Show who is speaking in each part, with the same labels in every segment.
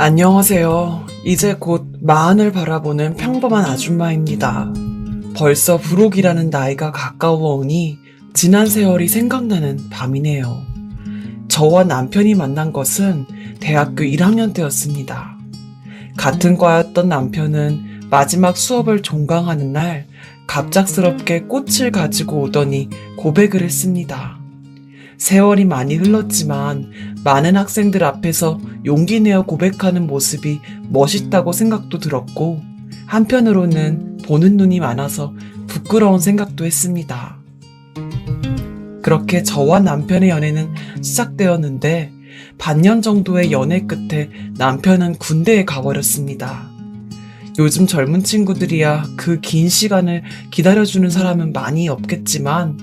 Speaker 1: 안녕하세요. 이제 곧 마흔을 바라보는 평범한 아줌마입니다. 벌써 부록이라는 나이가 가까워 오니 지난 세월이 생각나는 밤이네요. 저와 남편이 만난 것은 대학교 1학년 때였습니다. 같은 과였던 남편은 마지막 수업을 종강하는 날 갑작스럽게 꽃을 가지고 오더니 고백을 했습니다. 세월이 많이 흘렀지만 많은 학생들 앞에서 용기 내어 고백하는 모습이 멋있다고 생각도 들었고, 한편으로는 보는 눈이 많아서 부끄러운 생각도 했습니다. 그렇게 저와 남편의 연애는 시작되었는데, 반년 정도의 연애 끝에 남편은 군대에 가버렸습니다. 요즘 젊은 친구들이야 그 긴 시간을 기다려주는 사람은 많이 없겠지만,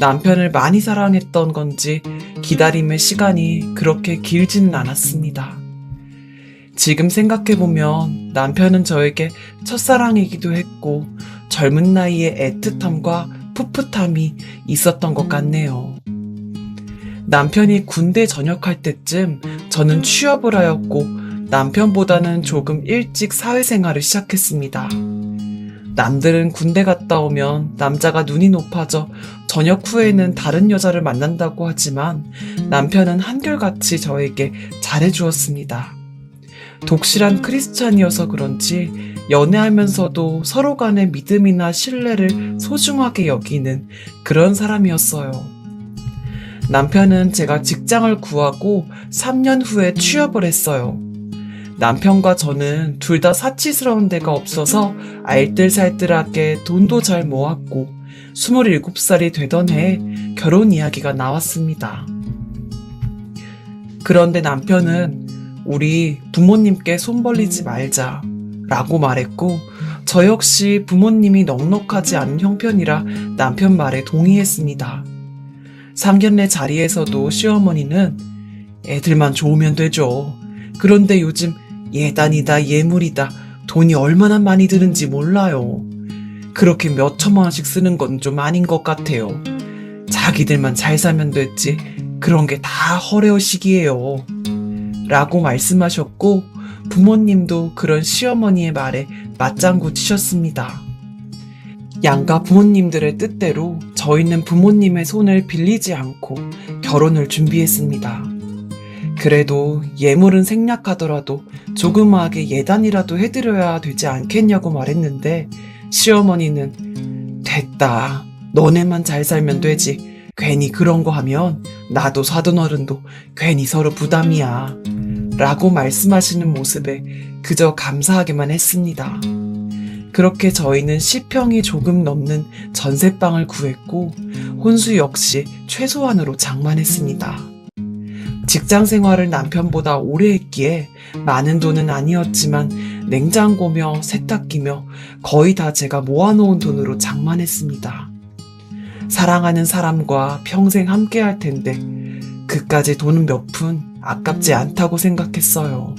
Speaker 1: 남편을 많이 사랑했던 건지 기다림의 시간이 그렇게 길지는 않았습니다. 지금 생각해보면 남편은 저에게 첫사랑이기도 했고 젊은 나이에 애틋함과 풋풋함이 있었던 것 같네요. 남편이 군대 전역할 때쯤 저는 취업을 하였고 남편보다는 조금 일찍 사회생활을 시작했습니다. 남들은 군대 갔다 오면 남자가 눈이 높아져 전역 후에는 다른 여자를 만난다고 하지만 남편은 한결같이 저에게 잘해주었습니다. 독실한 크리스찬이어서 그런지 연애하면서도 서로 간의 믿음이나 신뢰를 소중하게 여기는 그런 사람이었어요. 남편은 제가 직장을 구하고 3년 후에 취업을 했어요. 남편과 저는 둘 다 사치스러운 데가 없어서 알뜰살뜰하게 돈도 잘 모았고 27살이 되던 해에 결혼 이야기가 나왔습니다. 그런데 남편은 우리 부모님께 손 벌리지 말자 라고 말했고, 저 역시 부모님이 넉넉하지 않은 형편이라 남편 말에 동의했습니다. 상견례 자리에서도 시어머니는 애들만 좋으면 되죠. 그런데 요즘 예단이다 예물이다 돈이 얼마나 많이 드는지 몰라요. 그렇게 몇 천만 원씩 쓰는 건 좀 아닌 것 같아요. 자기들만 잘 살면 됐지 그런 게 다 허례허식이에요 라고 말씀하셨고, 부모님도 그런 시어머니의 말에 맞장구 치셨습니다. 양가 부모님들의 뜻대로 저희는 부모님의 손을 빌리지 않고 결혼을 준비했습니다. 그래도 예물은 생략하더라도 조그마하게 예단이라도 해드려야 되지 않겠냐고 말했는데, 시어머니는 됐다. 너네만 잘 살면 되지. 괜히 그런 거 하면 나도 사돈 어른도 괜히 서로 부담이야. 라고 말씀하시는 모습에 그저 감사하게만 했습니다. 그렇게 저희는 10평이 조금 넘는 전셋방을 구했고 혼수 역시 최소한으로 장만했습니다. 직장 생활을 남편보다 오래 했기에 많은 돈은 아니었지만 냉장고며 세탁기며 거의 다 제가 모아놓은 돈으로 장만했습니다. 사랑하는 사람과 평생 함께 할 텐데 그까지 돈 몇 푼 아깝지 않다고 생각했어요.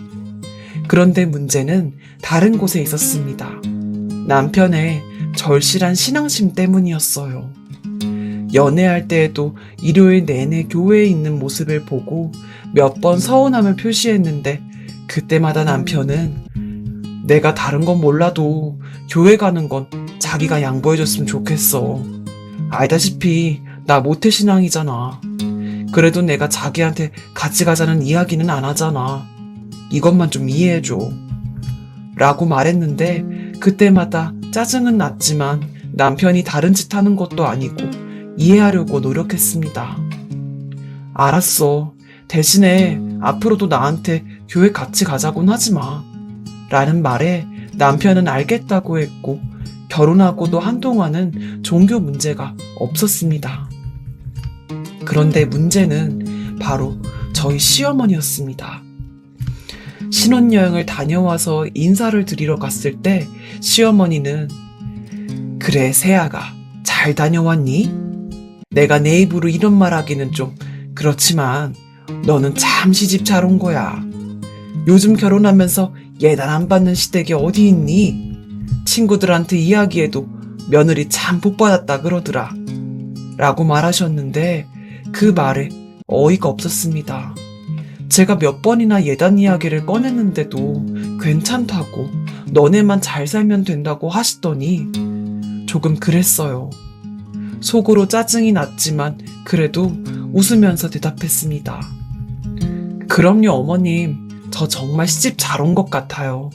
Speaker 1: 그런데 문제는 다른 곳에 있었습니다. 남편의 절실한 신앙심 때문이었어요. 연애할 때에도 일요일 내내 교회에 있는 모습을 보고 몇 번 서운함을 표시했는데, 그때마다 남편은 내가 다른 건 몰라도 교회 가는 건 자기가 양보해줬으면 좋겠어. 알다시피 나 모태신앙이잖아. 그래도 내가 자기한테 같이 가자는 이야기는 안 하잖아. 이것만 좀 이해해줘. 라고 말했는데 그때마다 짜증은 났지만 남편이 다른 짓 하는 것도 아니고 이해하려고 노력했습니다. 알았어. 대신에 앞으로도 나한테 교회 같이 가자곤 하지 마. 라는 말에 남편은 알겠다고 했고, 결혼하고도 한동안은 종교 문제가 없었습니다. 그런데 문제는 바로 저희 시어머니였습니다. 신혼여행을 다녀와서 인사를 드리러 갔을 때 시어머니는 그래 세아가 잘 다녀왔니? 내가 내 입으로 이런 말 하기는 좀 그렇지만 너는 참 시집 잘 온 거야. 요즘 결혼하면서 예단 안 받는 시댁이 어디 있니? 친구들한테 이야기해도 며느리 참 복받았다 그러더라. 라고 말하셨는데 그 말에 어이가 없었습니다. 제가 몇 번이나 예단 이야기를 꺼냈는데도 괜찮다고, 너네만 잘 살면 된다고 하시더니 조금 그랬어요. 속으로 짜증이 났지만 그래도 웃으면서 대답했습니다. 그럼요, 어머님. 저 정말 시집 잘 온 것 같아요.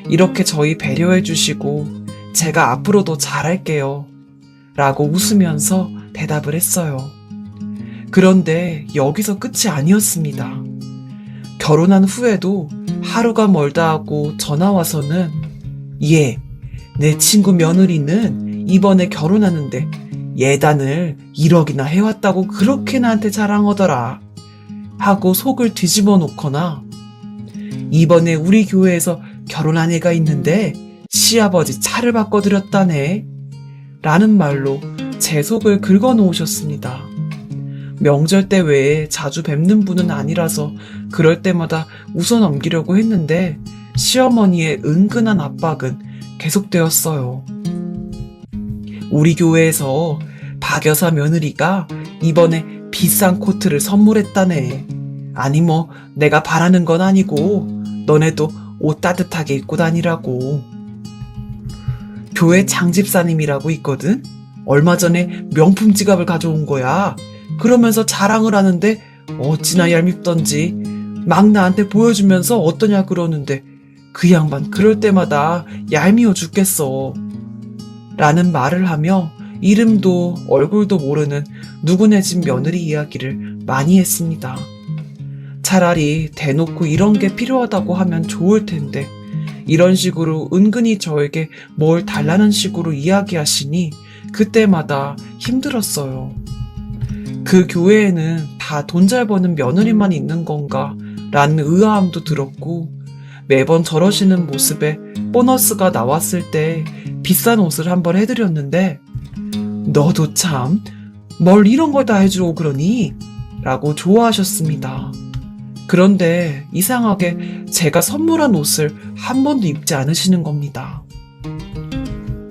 Speaker 1: 이렇게 저희 배려해 주시고 제가 앞으로도 잘할게요. 라고 웃으면서 대답을 했어요. 그런데 여기서 끝이 아니었습니다. 결혼한 후에도 하루가 멀다 하고 전화 와서는 내 친구 며느리는 이번에 결혼하는데 예단을 1억이나 해왔다고 그렇게 나한테 자랑하더라 하고 속을 뒤집어 놓거나, 이번에 우리 교회에서 결혼한 애가 있는데 시아버지 차를 바꿔드렸다네 라는 말로 제 속을 긁어 놓으셨습니다. 명절 때 외에 자주 뵙는 분은 아니라서 그럴 때마다 웃어 넘기려고 했는데 시어머니의 은근한 압박은 계속되었어요. 우리 교회에서 박 여사 며느리가 이번에 비싼 코트를 선물했다네. 아니 뭐 내가 바라는 건 아니고 너네도 옷 따뜻하게 입고 다니라고. 교회 장집사님이라고 있거든? 얼마 전에 명품 지갑을 가져온 거야. 그러면서 자랑을 하는데 어찌나 얄밉던지 막 나한테 보여주면서 어떠냐 그러는데 그 양반 그럴 때마다 얄미워 죽겠어. 라는 말을 하며 이름도 얼굴도 모르는 누구네 집 며느리 이야기를 많이 했습니다. 차라리 대놓고 이런 게 필요하다고 하면 좋을 텐데 이런 식으로 은근히 저에게 뭘 달라는 식으로 이야기하시니 그때마다 힘들었어요. 그 교회에는 다 돈 잘 버는 며느리만 있는 건가 라는 의아함도 들었고, 매번 저러시는 모습에 보너스가 나왔을 때 비싼 옷을 한번 해드렸는데 너도 참 뭘 이런 걸 다 해주고 그러니? 라고 좋아하셨습니다. 그런데 이상하게 제가 선물한 옷을 한 번도 입지 않으시는 겁니다.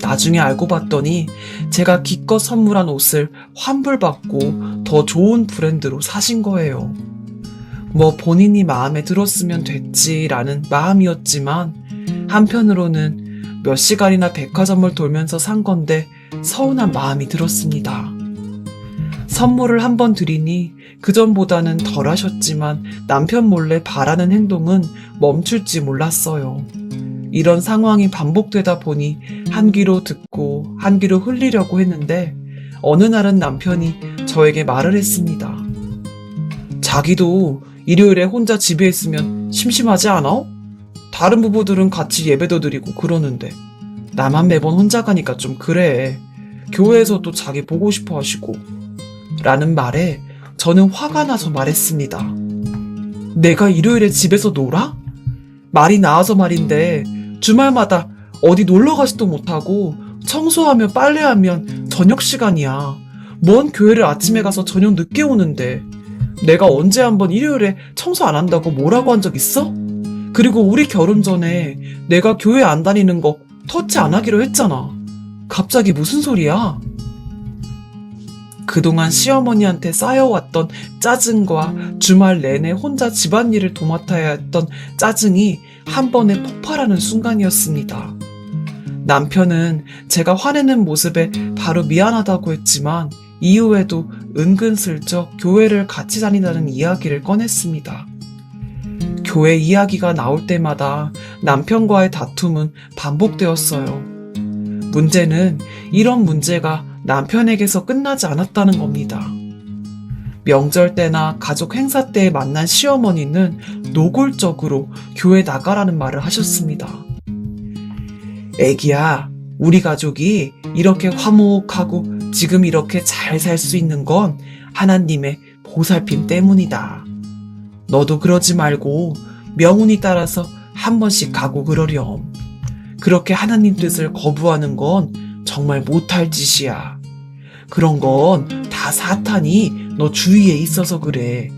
Speaker 1: 나중에 알고 봤더니 제가 기껏 선물한 옷을 환불받고 더 좋은 브랜드로 사신 거예요. 뭐 본인이 마음에 들었으면 됐지라는 마음이었지만 한편으로는 몇 시간이나 백화점을 돌면서 산 건데 서운한 마음이 들었습니다. 선물을 한 번 드리니 그전보다는 덜 하셨지만 남편 몰래 바라는 행동은 멈출지 몰랐어요. 이런 상황이 반복되다 보니 한 귀로 듣고 한 귀로 흘리려고 했는데 어느 날은 남편이 저에게 말을 했습니다. 자기도 일요일에 혼자 집에 있으면 심심하지 않아? 다른 부부들은 같이 예배도 드리고 그러는데 나만 매번 혼자 가니까 좀 그래. 교회에서도 자기 보고 싶어 하시고. 라는 말에 저는 화가 나서 말했습니다. 내가 일요일에 집에서 놀아? 말이 나와서 말인데 주말마다 어디 놀러 가지도 못하고 청소하며 빨래하면 저녁 시간이야. 뭔 교회를 아침에 가서 저녁 늦게 오는데 내가 언제 한번 일요일에 청소 안 한다고 뭐라고 한 적 있어? 그리고 우리 결혼 전에 내가 교회 안 다니는 거 터치 안 하기로 했잖아. 갑자기 무슨 소리야? 그동안 시어머니한테 쌓여왔던 짜증과 주말 내내 혼자 집안일을 도맡아야 했던 짜증이 한 번에 폭발하는 순간이었습니다. 남편은 제가 화내는 모습에 바로 미안하다고 했지만 이후에도 은근슬쩍 교회를 같이 다닌다는 이야기를 꺼냈습니다. 교회 이야기가 나올 때마다 남편과의 다툼은 반복되었어요. 문제는 이런 문제가 남편에게서 끝나지 않았다는 겁니다. 명절 때나 가족 행사 때 만난 시어머니는 노골적으로 교회 나가라는 말을 하셨습니다. 애기야, 우리 가족이 이렇게 화목하고 지금 이렇게 잘 살 수 있는 건 하나님의 보살핌 때문이다. 너도 그러지 말고 명운이 따라서 한 번씩 가고 그러렴. 그렇게 하나님 뜻을 거부하는 건 정말 못할 짓이야. 그런 건 다 사탄이 너 주위에 있어서 그래.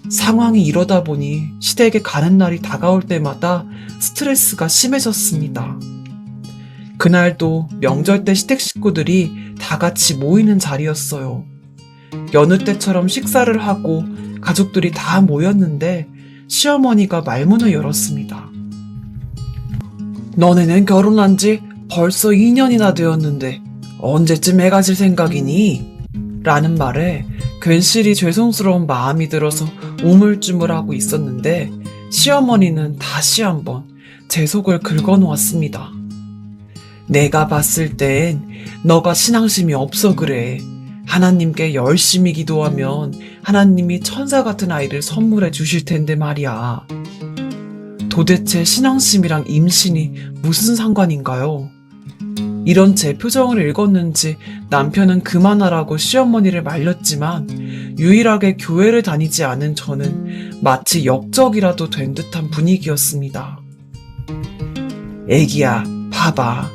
Speaker 1: 상황이 이러다 보니 시댁에 가는 날이 다가올 때마다 스트레스가 심해졌습니다. 그날도 명절 때 시댁 식구들이 다 같이 모이는 자리였어요. 여느 때처럼 식사를 하고 가족들이 다 모였는데 시어머니가 말문을 열었습니다. 너네는 결혼한 지 벌써 2년이나 되었는데 언제쯤 애 가질 생각이니? 라는 말에 괜시리 죄송스러운 마음이 들어서 우물쭈물하고 있었는데 시어머니는 다시 한번 제 속을 긁어놓았습니다. 내가 봤을 땐 너가 신앙심이 없어 그래. 하나님께 열심히 기도하면 하나님이 천사 같은 아이를 선물해 주실 텐데 말이야. 도대체 신앙심이랑 임신이 무슨 상관인가요? 이런 제 표정을 읽었는지 남편은 그만하라고 시어머니를 말렸지만 유일하게 교회를 다니지 않은 저는 마치 역적이라도 된 듯한 분위기였습니다. 애기야, 봐봐.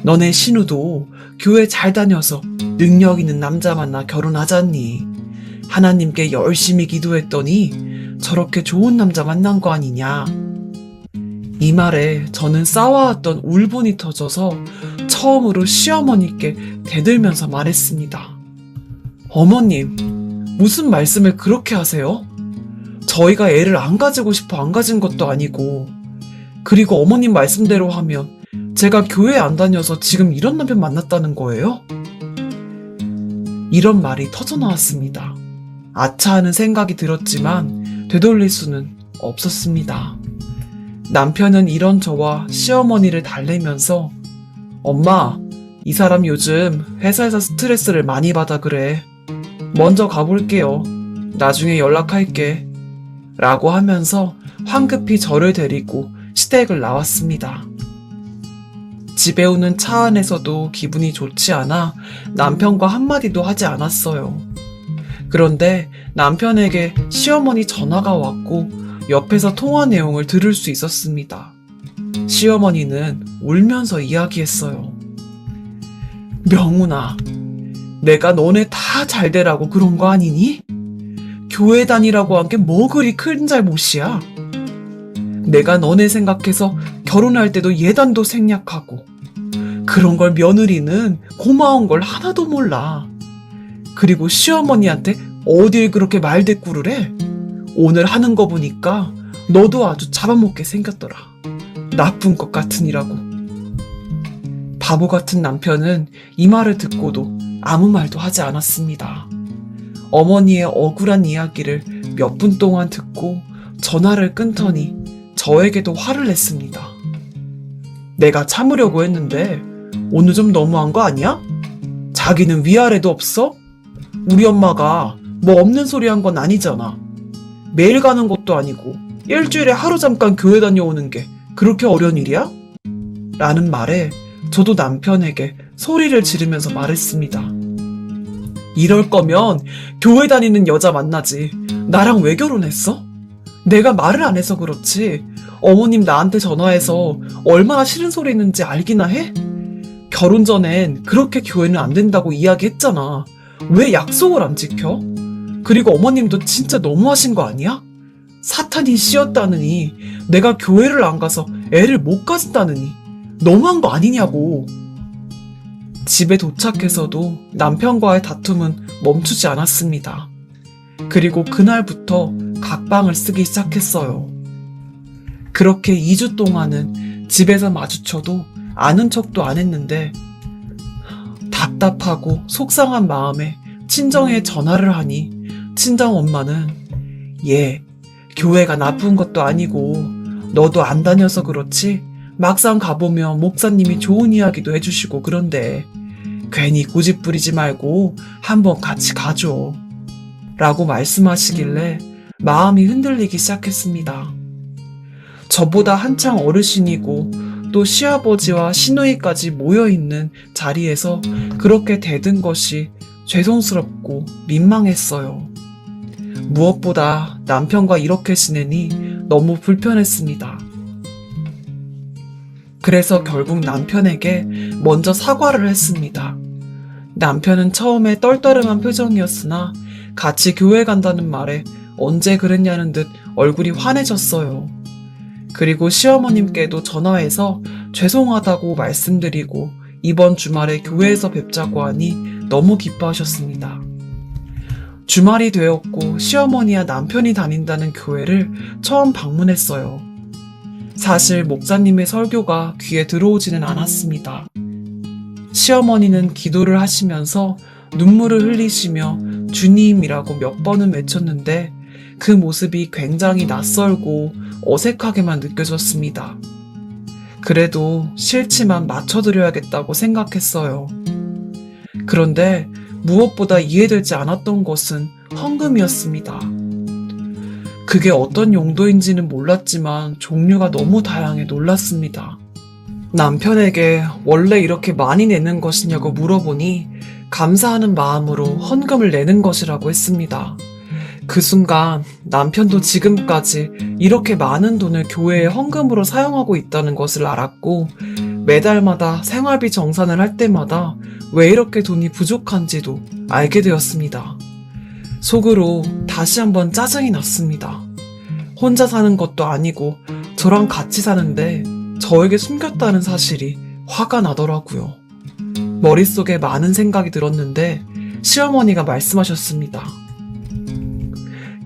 Speaker 1: 너네 신우도 교회 잘 다녀서 능력 있는 남자 만나 결혼하잖니. 하나님께 열심히 기도했더니 저렇게 좋은 남자 만난 거 아니냐. 이 말에 저는 쌓아왔던 울분이 터져서 처음으로 시어머니께 대들면서 말했습니다. 어머님, 무슨 말씀을 그렇게 하세요? 저희가 애를 안 가지고 싶어 안 가진 것도 아니고, 그리고 어머님 말씀대로 하면 제가 교회 안 다녀서 지금 이런 남편 만났다는 거예요? 이런 말이 터져나왔습니다. 아차 하는 생각이 들었지만 되돌릴 수는 없었습니다. 남편은 이런 저와 시어머니를 달래면서 엄마, 이 사람 요즘 회사에서 스트레스를 많이 받아 그래. 먼저 가볼게요. 나중에 연락할게. 라고 하면서 황급히 저를 데리고 시댁을 나왔습니다. 집에 오는 차 안에서도 기분이 좋지 않아 남편과 한마디도 하지 않았어요. 그런데 남편에게 시어머니 전화가 왔고 옆에서 통화 내용을 들을 수 있었습니다. 시어머니는 울면서 이야기했어요. 명훈아, 내가 너네 다 잘되라고 그런 거 아니니? 교회 다니라고 한 게 뭐 그리 큰 잘못이야? 내가 너네 생각해서 결혼할 때도 예단도 생략하고 그런 걸 며느리는 고마운 걸 하나도 몰라. 그리고 시어머니한테 어딜 그렇게 말대꾸를 해? 오늘 하는 거 보니까 너도 아주 잡아먹게 생겼더라. 나쁜 것 같으니라고. 바보 같은 남편은 이 말을 듣고도 아무 말도 하지 않았습니다. 어머니의 억울한 이야기를 몇 분 동안 듣고 전화를 끊더니 저에게도 화를 냈습니다. 내가 참으려고 했는데 오늘 좀 너무한 거 아니야? 자기는 위아래도 없어? 우리 엄마가 뭐 없는 소리 한 건 아니잖아. 매일 가는 것도 아니고 일주일에 하루 잠깐 교회 다녀오는 게 그렇게 어려운 일이야? 라는 말에 저도 남편에게 소리를 지르면서 말했습니다. 이럴 거면 교회 다니는 여자 만나지. 나랑 왜 결혼했어? 내가 말을 안 해서 그렇지. 어머님 나한테 전화해서 얼마나 싫은 소리 했는지 알기나 해? 결혼 전엔 그렇게 교회는 안 된다고 이야기했잖아. 왜 약속을 안 지켜? 그리고 어머님도 진짜 너무하신 거 아니야? 사탄이 씌었다느니 내가 교회를 안 가서 애를 못 가진다느니 너무한 거 아니냐고. 집에 도착해서도 남편과의 다툼은 멈추지 않았습니다. 그리고 그날부터 각방을 쓰기 시작했어요. 그렇게 2주 동안은 집에서 마주쳐도 아는 척도 안 했는데 답답하고 속상한 마음에 친정에 전화를 하니 친정엄마는 얘 교회가 나쁜 것도 아니고 너도 안 다녀서 그렇지 막상 가보면 목사님이 좋은 이야기도 해주시고 그런데 괜히 고집 부리지 말고 한번 같이 가줘 라고 말씀하시길래 마음이 흔들리기 시작했습니다. 저보다 한창 어르신이고 또 시아버지와 시누이까지 모여있는 자리에서 그렇게 대든 것이 죄송스럽고 민망했어요. 무엇보다 남편과 이렇게 지내니 너무 불편했습니다. 그래서 결국 남편에게 먼저 사과를 했습니다. 남편은 처음에 떨떠름한 표정이었으나 같이 교회 간다는 말에 언제 그랬냐는 듯 얼굴이 환해졌어요. 그리고 시어머님께도 전화해서 죄송하다고 말씀드리고 이번 주말에 교회에서 뵙자고 하니 너무 기뻐하셨습니다. 주말이 되었고 시어머니와 남편이 다닌다는 교회를 처음 방문했어요. 사실 목사님의 설교가 귀에 들어오지는 않았습니다. 시어머니는 기도를 하시면서 눈물을 흘리시며 주님이라고 몇 번은 외쳤는데 그 모습이 굉장히 낯설고 어색하게만 느껴졌습니다. 그래도 싫지만 맞춰드려야겠다고 생각했어요. 그런데 무엇보다 이해되지 않았던 것은 헌금이었습니다. 그게 어떤 용도인지는 몰랐지만 종류가 너무 다양해 놀랐습니다. 남편에게 원래 이렇게 많이 내는 것이냐고 물어보니 감사하는 마음으로 헌금을 내는 것이라고 했습니다. 그 순간 남편도 지금까지 이렇게 많은 돈을 교회에 헌금으로 사용하고 있다는 것을 알았고 매달마다 생활비 정산을 할 때마다 왜 이렇게 돈이 부족한지도 알게 되었습니다. 속으로 다시 한번 짜증이 났습니다. 혼자 사는 것도 아니고 저랑 같이 사는데 저에게 숨겼다는 사실이 화가 나더라고요. 머릿속에 많은 생각이 들었는데 시어머니가 말씀하셨습니다.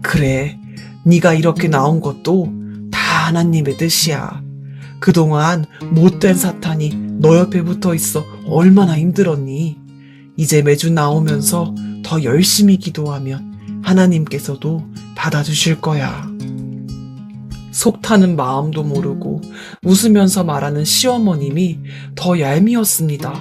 Speaker 1: 그래, 네가 이렇게 나온 것도 다 하나님의 뜻이야. 그동안 못된 사탄이 너 옆에 붙어 있어 얼마나 힘들었니? 이제 매주 나오면서 더 열심히 기도하면 하나님께서도 받아주실 거야. 속 타는 마음도 모르고 웃으면서 말하는 시어머님이 더 얄미웠습니다.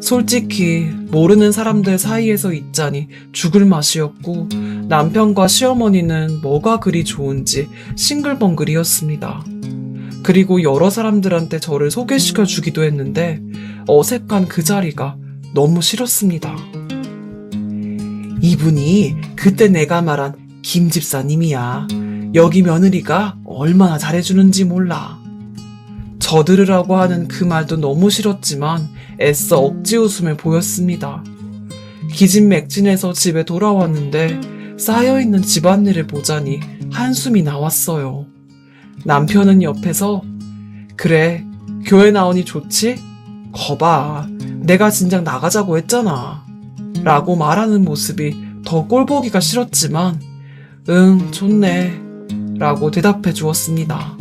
Speaker 1: 솔직히 모르는 사람들 사이에서 있자니 죽을 맛이었고 남편과 시어머니는 뭐가 그리 좋은지 싱글벙글이었습니다. 그리고 여러 사람들한테 저를 소개시켜 주기도 했는데 어색한 그 자리가 너무 싫었습니다. 이분이 그때 내가 말한 김 집사님이야. 여기 며느리가 얼마나 잘해주는지 몰라. 저들으라고 하는 그 말도 너무 싫었지만 애써 억지 웃음을 보였습니다. 기진맥진해서 집에 돌아왔는데 쌓여있는 집안일을 보자니 한숨이 나왔어요. 남편은 옆에서 그래, 교회 나오니 좋지? 거봐, 내가 진작 나가자고 했잖아. 라고 말하는 모습이 더 꼴보기가 싫었지만 응, 좋네. 라고 대답해 주었습니다.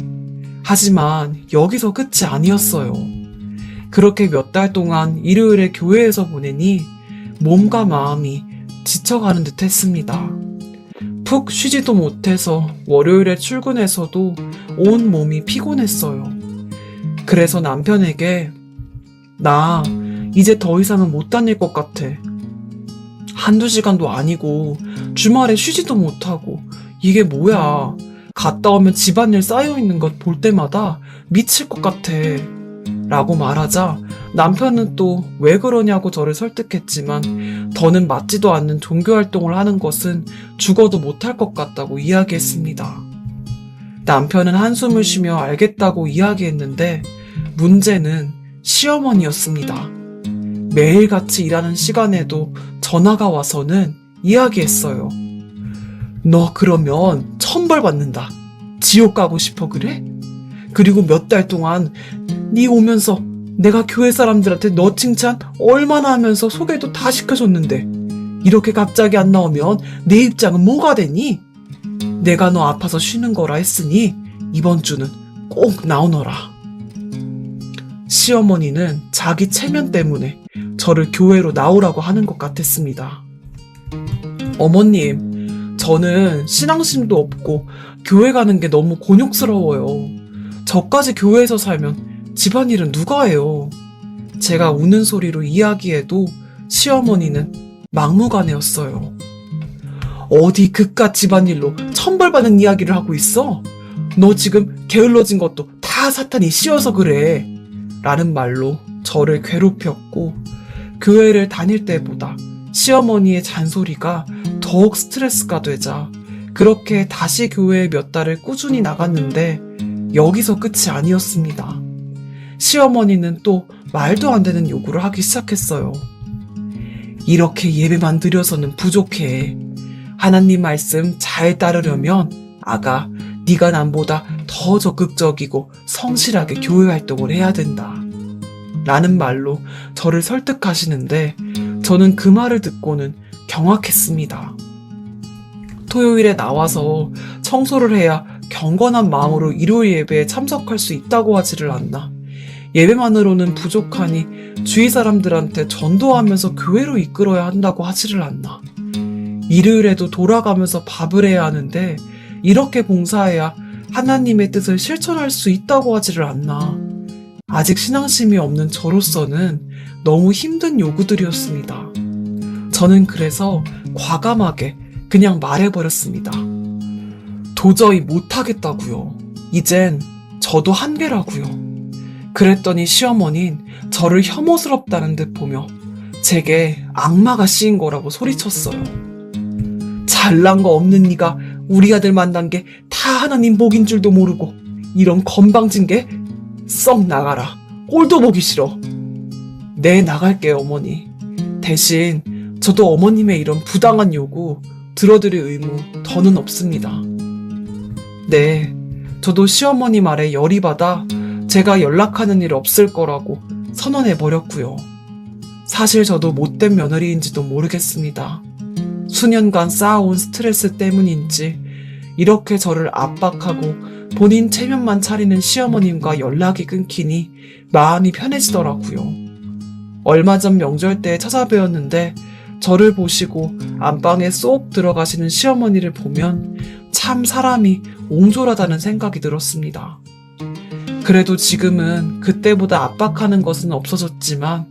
Speaker 1: 하지만 여기서 끝이 아니었어요. 그렇게 몇 달 동안 일요일에 교회에서 보내니 몸과 마음이 지쳐가는 듯 했습니다. 푹 쉬지도 못해서 월요일에 출근해서도 온 몸이 피곤했어요. 그래서 남편에게 나 이제 더 이상은 못 다닐 것 같아. 한두 시간도 아니고 주말에 쉬지도 못하고 이게 뭐야. 갔다 오면 집안일 쌓여있는 것 볼 때마다 미칠 것 같아. 라고 말하자 남편은 또 왜 그러냐고 저를 설득했지만 더는 맞지도 않는 종교활동을 하는 것은 죽어도 못할 것 같다고 이야기했습니다. 남편은 한숨을 쉬며 알겠다고 이야기했는데 문제는 시어머니였습니다. 매일같이 일하는 시간에도 전화가 와서는 이야기했어요. 너 그러면 천벌 받는다. 지옥 가고 싶어 그래? 그리고 몇 달 동안 네 오면서 내가 교회 사람들한테 너 칭찬 얼마나 하면서 소개도 다 시켜줬는데 이렇게 갑자기 안 나오면 내 입장은 뭐가 되니? 내가 너 아파서 쉬는 거라 했으니 이번 주는 꼭 나오너라. 시어머니는 자기 체면 때문에 저를 교회로 나오라고 하는 것 같았습니다. 어머님, 저는 신앙심도 없고 교회 가는 게 너무 곤욕스러워요. 저까지 교회에서 살면 집안일은 누가 해요? 제가 우는 소리로 이야기해도 시어머니는 막무가내였어요. 어디 그깟 집안일로 천벌받는 이야기를 하고 있어? 너 지금 게을러진 것도 다 사탄이 씌워서 그래. 라는 말로 저를 괴롭혔고 교회를 다닐 때보다 시어머니의 잔소리가 더욱 스트레스가 되자 그렇게 다시 교회에 몇 달을 꾸준히 나갔는데 여기서 끝이 아니었습니다. 시어머니는 또 말도 안 되는 요구를 하기 시작했어요. 이렇게 예배만 드려서는 부족해. 하나님 말씀 잘 따르려면 아가, 네가 남보다 더 적극적이고 성실하게 교회 활동을 해야 된다. 라는 말로 저를 설득하시는데 저는 그 말을 듣고는 경악했습니다. 토요일에 나와서 청소를 해야 경건한 마음으로 일요일 예배에 참석할 수 있다고 하지를 않나. 예배만으로는 부족하니 주위 사람들한테 전도하면서 교회로 이끌어야 한다고 하지를 않나. 일요일에도 돌아가면서 밥을 해야 하는데 이렇게 봉사해야 하나님의 뜻을 실천할 수 있다고 하지를 않나. 아직 신앙심이 없는 저로서는 너무 힘든 요구들이었습니다. 저는 그래서 과감하게 그냥 말해버렸습니다. 도저히 못하겠다고요. 이젠 저도 한계라고요. 그랬더니 시어머니는 저를 혐오스럽다는 듯 보며 제게 악마가 씌인 거라고 소리쳤어요. 잘난 거 없는 네가 우리 아들 만난 게 다 하나님 복인 줄도 모르고 이런 건방진 게 썩 나가라. 꼴도 보기 싫어. 네, 나갈게요, 어머니. 대신 저도 어머님의 이런 부당한 요구 들어드릴 의무 더는 없습니다. 네, 저도 시어머니 말에 열이 받아 제가 연락하는 일 없을 거라고 선언해버렸고요. 사실 저도 못된 며느리인지도 모르겠습니다. 수년간 쌓아온 스트레스 때문인지 이렇게 저를 압박하고 본인 체면만 차리는 시어머님과 연락이 끊기니 마음이 편해지더라고요. 얼마 전 명절 때 찾아뵈었는데 저를 보시고 안방에 쏙 들어가시는 시어머니를 보면 참 사람이 옹졸하다는 생각이 들었습니다. 그래도 지금은 그때보다 압박하는 것은 없어졌지만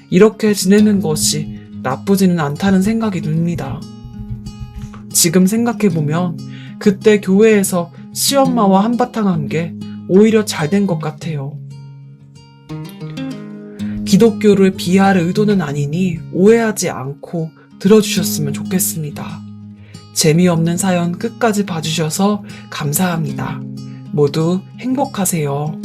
Speaker 1: 이렇게 지내는 것이 나쁘지는 않다는 생각이 듭니다. 지금 생각해보면 그때 교회에서 시엄마와 한바탕 한 게 오히려 잘 된 것 같아요. 기독교를 비하할 의도는 아니니 오해하지 않고 들어주셨으면 좋겠습니다. 재미없는 사연 끝까지 봐주셔서 감사합니다. 모두 행복하세요.